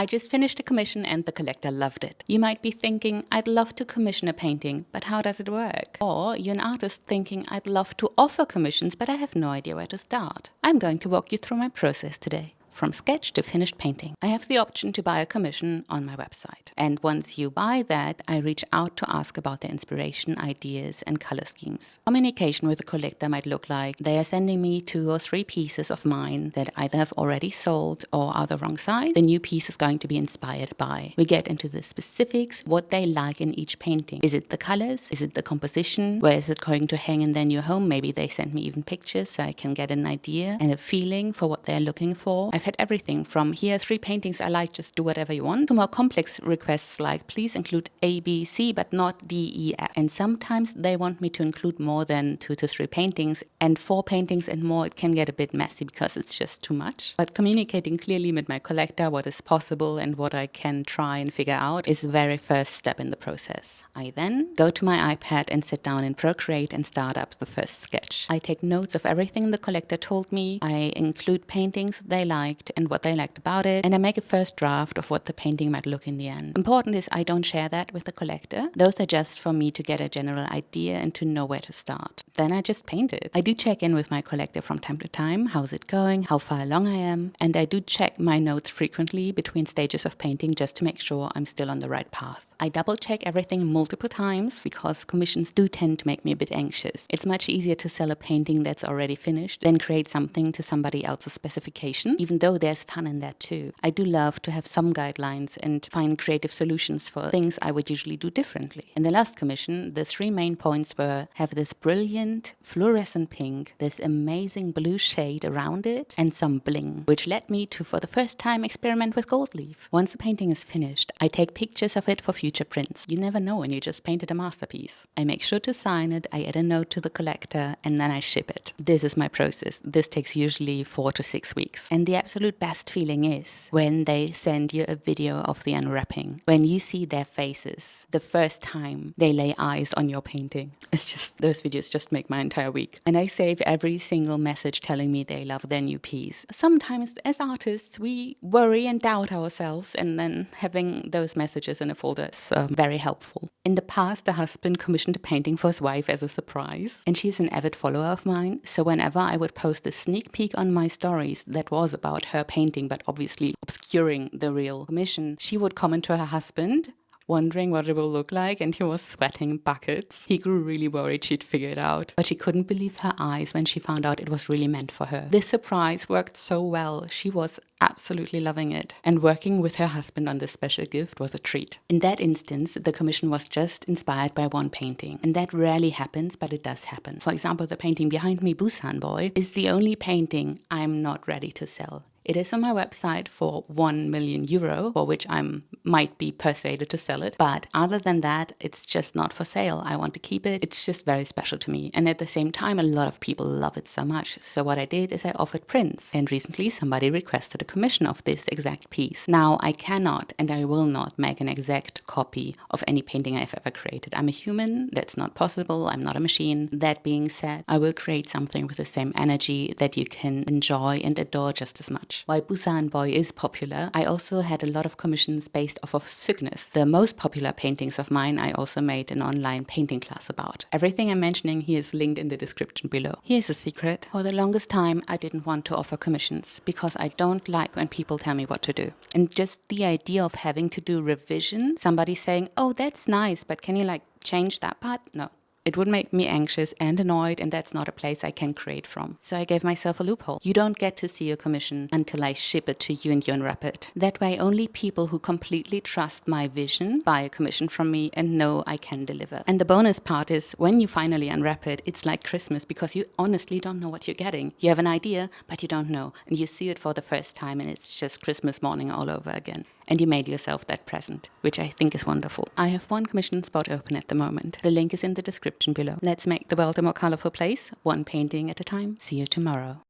I just finished a commission and the collector loved it. You might be thinking, I'd love to commission a painting, but how does it work? Or you're an artist thinking, I'd love to offer commissions, but I have no idea where to start. I'm going to walk you through my process today. From sketch to finished painting. I have the option to buy a commission on my website. And once you buy that, I reach out to ask about their inspiration, ideas, and color schemes. Communication with the collector might look like they are sending me 2 or 3 pieces of mine that either have already sold or are the wrong size. The new piece is going to be inspired by. We get into the specifics, what they like in each painting. Is it the colors? Is it the composition? Where is it going to hang in their new home? Maybe they send me even pictures so I can get an idea and a feeling for what they're looking for. I've had everything from here 3 paintings I like, just do whatever you want, to more complex requests like please include A, B, C, but not D, E, F. And sometimes they want me to include more than 2 to 3 paintings, and 4 paintings and more it can get a bit messy because it's just too much. But communicating clearly with my collector what is possible and what I can try and figure out is the very first step in the process. I then go to my iPad and sit down in Procreate and start up the first sketch. I take notes of everything the collector told me. I include paintings they liked and what they liked about it, and I make a first draft of what the painting might look in the end. Important is I don't share that with the collector. Those are just for me to get a general idea and to know where to start. Then I just paint it. I do check in with my collector from time to time. How's it going? How far along I am? And I do check my notes frequently between stages of painting just to make sure I'm still on the right path. I double check everything multiple times because commissions do tend to make me a bit anxious. It's much easier to sell a painting that's already finished than create something to somebody else's specification, even though there's fun in that too. I do love to have some guidelines and find creative solutions for things I would usually do differently. In the last commission, the 3 main points were have this brilliant fluorescent pink, this amazing blue shade around it, and some bling, which led me to, for the first time, experiment with gold leaf. Once the painting is finished, I take pictures of it for future prints. You never know when you just painted a masterpiece. I make sure to sign it, I add a note to the collector, and then I ship it. This is my process. This takes usually 4 to 6 weeks. And the absolute best feeling is when they send you a video of the unwrapping. When you see their faces the first time they lay eyes on your painting. It's just, those videos just make my entire week. And I save every single message telling me they love their new piece. Sometimes as artists, we worry and doubt ourselves, and then having those messages in a folder is very helpful. In the past, the husband commissioned a painting for his wife as a surprise, and she's an avid follower of mine, so whenever I would post a sneak peek on my stories that was about her painting, but obviously obscuring the real commission, she would comment to her husband, wondering what it will look like, and he was sweating buckets. He grew really worried she'd figure it out, but she couldn't believe her eyes when she found out it was really meant for her. This surprise worked so well. She was absolutely loving it, and working with her husband on this special gift was a treat. In that instance, the commission was just inspired by 1 painting, and that rarely happens, but it does happen. For example, the painting behind me, Busan Boy, is the only painting I'm not ready to sell. It is on my website for €1 million, for which I might be persuaded to sell it. But other than that, it's just not for sale. I want to keep it. It's just very special to me. And at the same time, a lot of people love it so much. So what I did is I offered prints. And recently somebody requested a commission of this exact piece. Now I cannot and I will not make an exact copy of any painting I've ever created. I'm a human. That's not possible. I'm not a machine. That being said, I will create something with the same energy that you can enjoy and adore just as much. While Busan Boy is popular, I also had a lot of commissions based off of Cygnus. The most popular paintings of mine I also made an online painting class about. Everything I'm mentioning here is linked in the description below. Here's a secret. For the longest time, I didn't want to offer commissions because I don't like when people tell me what to do. And just the idea of having to do revision, somebody saying, oh, that's nice, but can you change that part? No. It would make me anxious and annoyed, and that's not a place I can create from. So I gave myself a loophole. You don't get to see your commission until I ship it to you and you unwrap it. That way only people who completely trust my vision buy a commission from me and know I can deliver. And the bonus part is when you finally unwrap it, it's like Christmas because you honestly don't know what you're getting. You have an idea, but you don't know. And you see it for the first time and it's just Christmas morning all over again. And you made yourself that present, which I think is wonderful. I have 1 commission spot open at the moment. The link is in the description below. Let's make the world a more colorful place, 1 painting at a time. See you tomorrow.